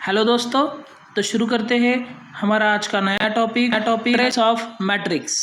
Hello दोस्तों, तो शुरू करते हैं हमारा आज का नया टॉपिक ट्रेस ऑफ मैट्रिक्स।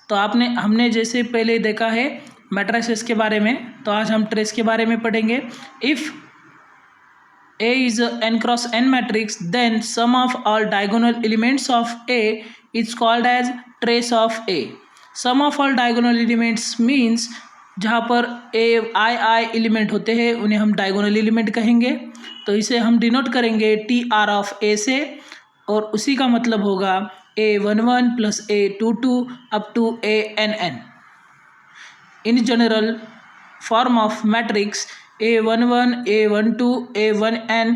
तो हमने जैसे पहले देखा है मैट्रिसेस के बारे में, तो आज हम ट्रेस के बारे में पढ़ेंगे। If A is a n cross n matrix, then sum of all diagonal elements of A is called as trace of A. Sum of all diagonal elements means जहाँ पर आई एलिमेंट होते हैं उन्हें हम डायगोनल एलिमेंट कहेंगे। तो इसे हम डिनोट करेंगे TR ऑफ A से, और उसी का मतलब होगा A11 + A22 up to ANN। In general form of matrix A11, A12, A1n,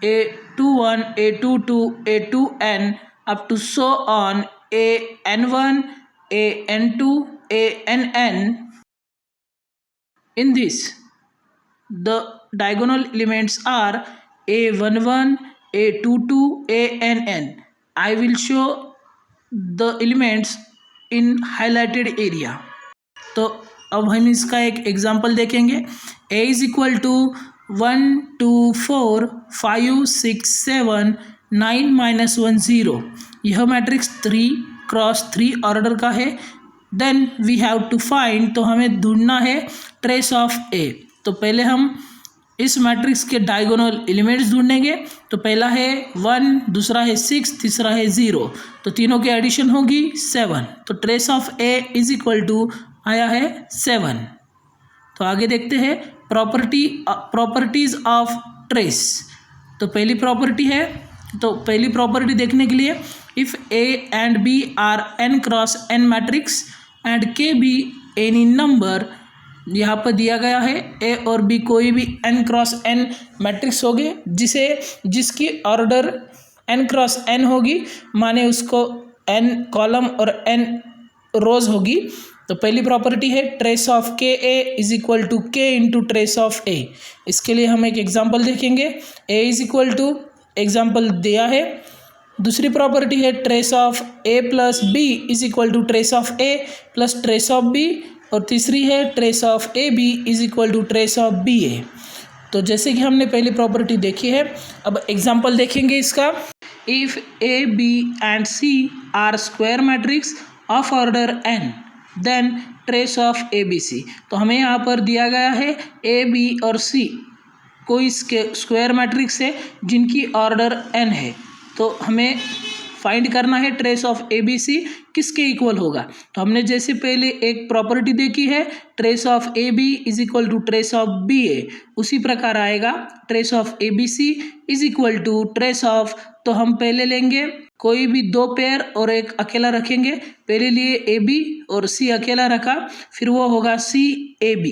A21, A22, A2n up to so on AN1, AN2, ANN. In this, the diagonal elements are A11, A22, ANN. I will show the elements in highlighted area. तो अब हम इसका एक example देखेंगे। A is equal to 1 2 4 5 6 7 9 -1 0। यह matrix 3x3 order का है। Then we have to find, तो हमें ढूंढना है ट्रेस ऑफ A। तो पहले हम इस मैट्रिक्स के डायगोनल एलिमेंट्स ढूंढेंगे। तो पहला है 1, दूसरा है 6, तीसरा है 0, तो तीनों की एडिशन होगी 7। तो trace of A is equal to आया है 7। तो आगे देखते हैं प्रॉपर्टीज ऑफ ट्रेस। तो पहली प्रॉपर्टी है, तो पहली प्रॉपर्टी देखने के लिए, if A and B are n cross n matrix and K be any number, यहाँ पर दिया गया है A और B कोई भी n क्रॉस n मैट्रिक्स होगी जिसकी ऑर्डर n क्रॉस n होगी, माने उसको n कॉलम और n रोज होगी। तो पहली प्रॉपर्टी है trace of K A is equal to K into trace of A. इसके लिए हम एक एग्जांपल देखेंगे। A is equal to example दिया है। दूसरी प्रॉपर्टी है trace of A plus B is equal to trace of A plus trace of B, और तीसरी है trace of A B is equal to trace of B ए। तो जैसे कि हमने पहली प्रॉपर्टी देखी है, अब एग्जाम्पल देखेंगे इसका। If A B and C are square matrix of order n, then trace of ABC। तो हमें यहाँ पर दिया गया है A, B और C कोई स्क्वायर मैट्रिक्स है जिनकी ऑर्डर n है। तो हमें फाइंड करना है ट्रेस ऑफ ABC किसके इक्वल होगा। तो हमने जैसे पहले एक प्रॉपर्टी देखी है trace of AB is equal to trace of BA, उसी प्रकार आएगा trace of ABC is equal to trace of, तो हम पहले लेंगे कोई भी दो पेयर और एक अकेला रखेंगे। पहले लिए AB और C अकेला रखा, फिर वो होगा CAB,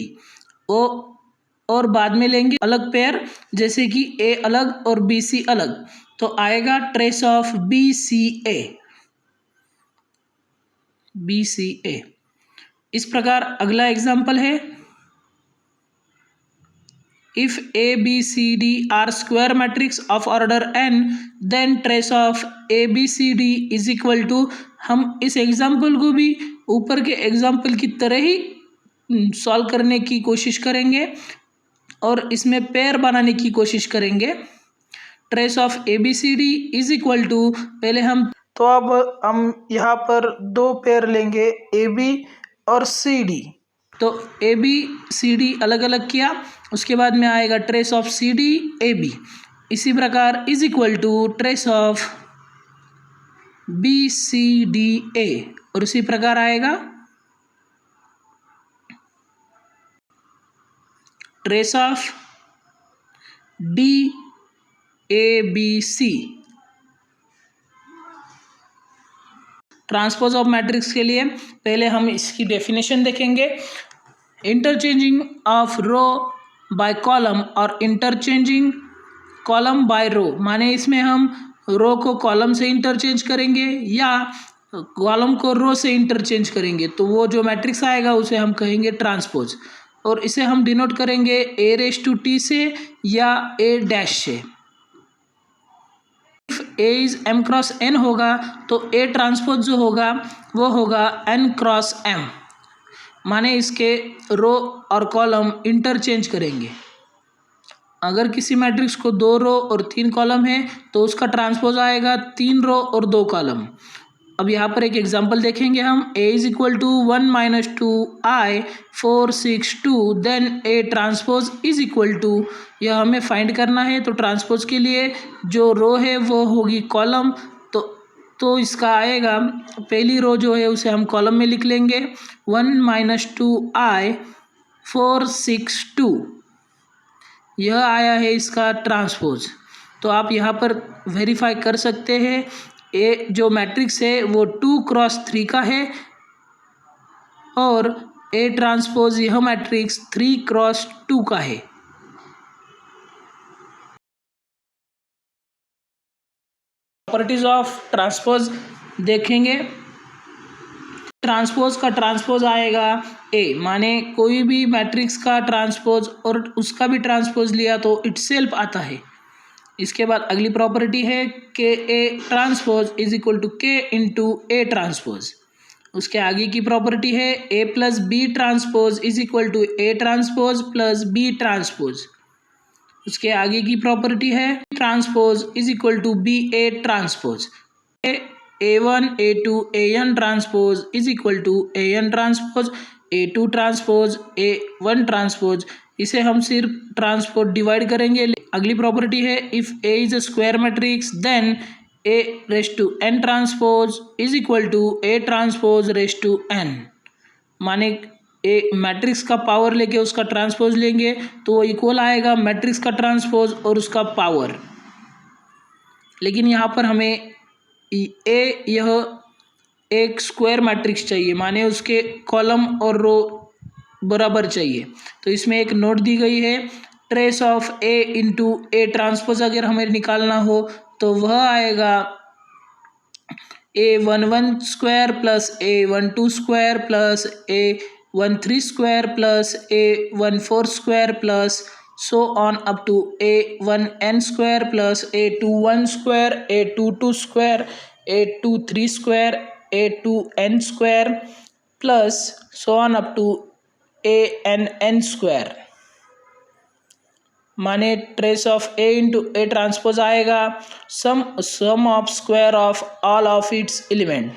और बाद में लेंगे अलग पेयर जैसे कि A अलग और BC अलग, तो आएगा ट्रेस ऑफ BCA। इस प्रकार अगला एग्जाम्पल है, if ABCD are square matrix of order n, then trace of ABCD is equal to, हम इस एग्जाम्पल को भी ऊपर के एग्जाम्पल की तरह ही सॉल्व करने की कोशिश करेंगे और इसमें पेयर बनाने की कोशिश करेंगे। Trace of ABCD is equal to, पहले हम, तो अब हम यहाँ पर दो पेयर लेंगे AB और CD। तो ABCD अलग अलग किया, उसके बाद में आएगा ट्रेस ऑफ CDAB। इसी प्रकार is equal to trace of BCDA, और उसी प्रकार आएगा trace of DABC। Transpose of matrix के लिए पहले हम इसकी डेफिनेशन देखेंगे। Interchanging of row by column और इंटरचेंजिंग कॉलम बाय रो, माने इसमें हम रो को कॉलम से इंटरचेंज करेंगे या कॉलम को रो से इंटरचेंज करेंगे, तो वो जो मैट्रिक्स आएगा उसे हम कहेंगे ट्रांसपोज, और इसे हम डिनोट करेंगे A⁻T से या A' से। A is m cross n होगा तो A ट्रांसपोज जो होगा वो होगा n क्रॉस m, माने इसके रो और कॉलम इंटरचेंज करेंगे। अगर किसी मैट्रिक्स को 2 रो और 3 कॉलम है तो उसका ट्रांसपोज आएगा 3 रो और 2 कॉलम। अब यहाँ पर एक एग्जांपल देखेंगे हम, A is equal to 1 minus 2i 4 6 2, देन A transpose is equal to, यह हमें फाइंड करना है। तो ट्रांसपोज के लिए जो रो है वो होगी कॉलम, तो इसका आएगा, पहली रो जो है उसे हम कॉलम में लिख लेंगे 1 माइनस 2i 4 6 2, यह आया है इसका ट्रांसपोज। तो आप यहाँ पर वेरीफाई कर सकते हैं, ए जो मैट्रिक्स है वो 2 क्रॉस 3 का है और ए ट्रांसपोज यह मैट्रिक्स 3 क्रॉस 2 का है। प्रॉपर्टीज ऑफ ट्रांसपोज देखेंगे। ट्रांसपोज का ट्रांसपोज आएगा ए, माने कोई भी मैट्रिक्स का ट्रांसपोज और उसका भी ट्रांसपोज लिया तो इटसेल्फ आता है। इसके बाद अगली प्रॉपर्टी है K A transpose is equal to K into A transpose. उसके आगे की प्रॉपर्टी है A plus B transpose is equal to A transpose plus B transpose. उसके आगे की प्रॉपर्टी है transpose is equal to B A transpose. A1 A2 AN transpose is equal to AN transpose A2 transpose A1 transpose. इसे हम सिर्फ transpose divide करेंगे। अगली property है if A is a square matrix then A raise to N transpose is equal to A transpose raise to N, माने ए matrix का power लेके उसका ट्रांसपोज लेंगे तो वो इक्वल आएगा मैट्रिक्स का ट्रांसपोज और उसका पावर। लेकिन यहाँ पर हमें ए यह एक स्क्वायर मैट्रिक्स चाहिए, माने उसके कॉलम और रो बराबर चाहिए। तो इसमें एक नोट दी गई है, trace of A into A transpose अगर हमें निकालना हो तो वह आएगा A11 square plus A12 square plus A13 square plus A14 square plus so on up to A1n square plus A21 square A22 square A23 square A2n square plus so on up to ANn square, माने trace of A into A transpose आएगा sum of square of all of its element.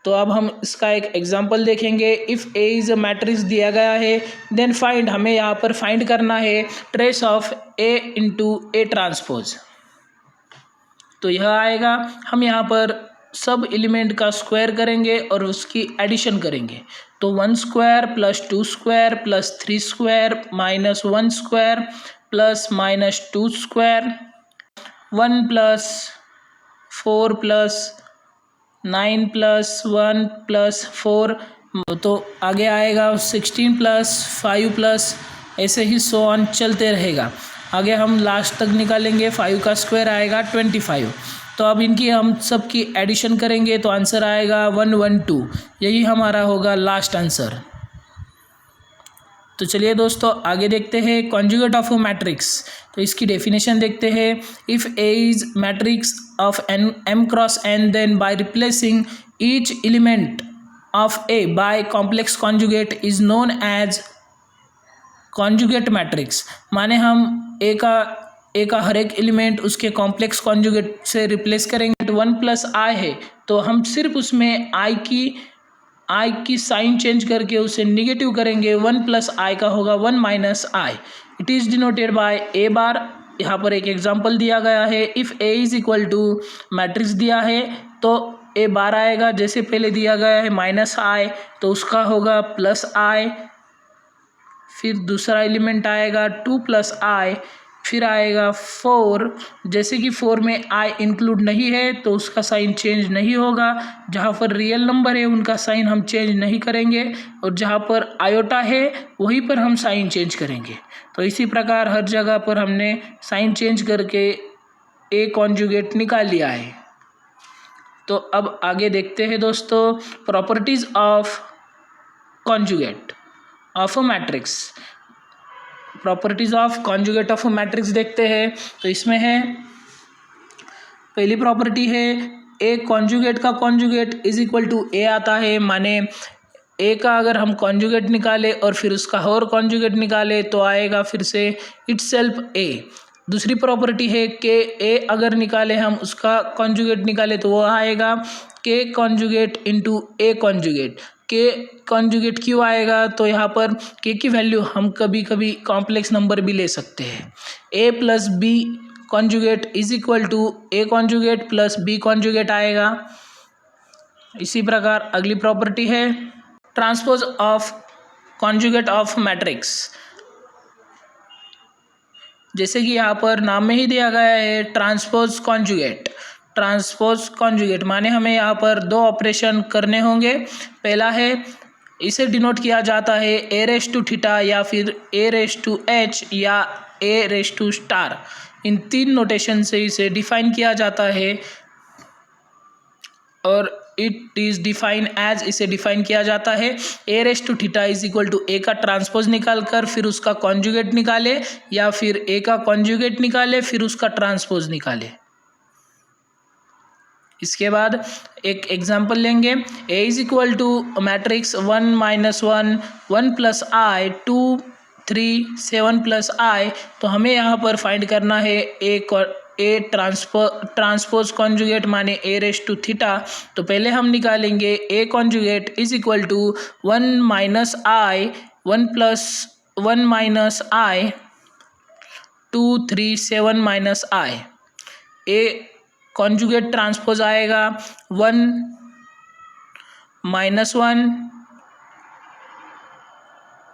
तो अब हम इसका एक example देखेंगे। If A is a matrix दिया गया है देन फाइंड, हमें यहाँ पर फाइंड करना है trace of A into A transpose. तो यह आएगा, हम यहाँ पर सब एलिमेंट का स्क्वायर करेंगे और उसकी एडिशन करेंगे। तो 1 square plus 2 square plus 3 square minus 1 square plus minus 2 square 1 plus 4 plus 9 plus 1 plus 4, तो आगे आएगा 16 प्लस 5 प्लस, ऐसे ही सो ऑन चलते रहेगा। आगे हम लास्ट तक निकालेंगे, 5 का स्क्वायर आएगा 25। तो अब इनकी हम सब की एडिशन करेंगे तो आंसर आएगा 112, यही हमारा होगा लास्ट आंसर। तो चलिए दोस्तों आगे देखते हैं कॉन्जुगेट ऑफ अ मैट्रिक्स। तो इसकी डेफिनेशन देखते हैं। If A is matrix of m cross n then by replacing each element of A by complex conjugate is known as conjugate matrix, माने हम ए का हर एक एलिमेंट उसके कॉम्प्लेक्स कॉन्जुगेट से रिप्लेस करेंगे। 1 प्लस आई है तो हम सिर्फ उसमें आई की साइन चेंज करके उसे निगेटिव करेंगे। 1 प्लस आई का होगा 1 minus i. It is denoted by A bar. यहाँ पर एक एग्जांपल दिया गया है, if A is equal to matrix दिया है तो ए बार आएगा, जैसे पहले दिया गया है माइनस आई तो उसका होगा प्लस आई। फिर दूसरा एलिमेंट आएगा 2 प्लस आई, फिर आएगा 4, जैसे कि 4 में आई इंक्लूड नहीं है तो उसका साइन चेंज नहीं होगा। जहाँ पर रियल नंबर है उनका साइन हम चेंज नहीं करेंगे और जहाँ पर आयोटा है वहीं पर हम साइन चेंज करेंगे। तो इसी प्रकार हर जगह पर हमने साइन चेंज करके ए कॉन्जुगेट निकाल लिया है। तो अब आगे देखते हैं दोस्तों properties of conjugate of a matrix. Properties of conjugate of a matrix देखते हैं। तो इसमें है पहली प्रॉपर्टी है ए कॉन्जुगेट का कॉन्जुगेट इज इक्वल टू ए आता है, माने ए का अगर हम कॉन्जुगेट निकाले और फिर उसका और कॉन्जुगेट निकाले तो आएगा फिर से इटसेल्फ ए। दूसरी प्रॉपर्टी है कि ए अगर निकाले हम उसका कॉन्जुगेट निकाले तो वो आएगा के कॉन्जुगेट इंटू ए कॉन्जुगेट। के कॉन्जुगेट क्यों आएगा, तो यहाँ पर के की वैल्यू हम कभी कभी कॉम्प्लेक्स नंबर भी ले सकते हैं। A plus B conjugate is equal to A conjugate plus B conjugate आएगा। इसी प्रकार अगली प्रॉपर्टी है transpose of conjugate of matrix. जैसे कि यहाँ पर नाम में ही दिया गया है ट्रांसपोज कॉन्जुगेट। ट्रांसपोज कॉन्जुगेट माने हमें यहाँ पर दो ऑपरेशन करने होंगे। पहला है इसे डिनोट किया जाता है ए रेस टू थीटा या फिर ए रेस टू एच या ए रेस टू स्टार। इन तीन नोटेशन से इसे डिफाइन किया जाता है और इट इज़ डिफाइन एज, इसे डिफाइन किया जाता है A raise to theta is equal to A का ट्रांसपोज निकाल कर फिर उसका कॉन्जुगेट निकाले या फिर ए का कॉन्जुगेट निकाले फिर उसका ट्रांसपोज निकाले। इसके बाद एक एग्जाम्पल लेंगे A is equal to matrix 1 - 1 1 plus i 2 3 7 plus i. तो हमें यहाँ पर फाइंड करना है ए ट्रांसपोज कॉन्जुगेट माने ए रेस टू थीटा। तो पहले हम निकालेंगे A conjugate is equal to 1 minus i 1 plus 1 minus i 2 3 7 minus i. A conjugate transpose आएगा 1 minus 1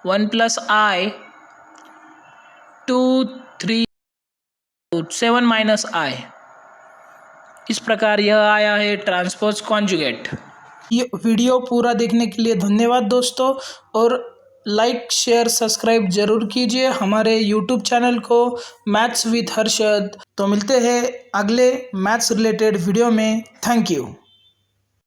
1 plus i 2 3 7 minus i. इस प्रकार यह आया है ट्रांसपोज कॉन्जुगेट। ये वीडियो पूरा देखने के लिए धन्यवाद दोस्तों, और लाइक शेयर सब्सक्राइब जरूर कीजिए हमारे यूट्यूब चैनल को मैथ्स विद हर्षद। तो मिलते हैं अगले मैथ्स रिलेटेड वीडियो में। Thank you.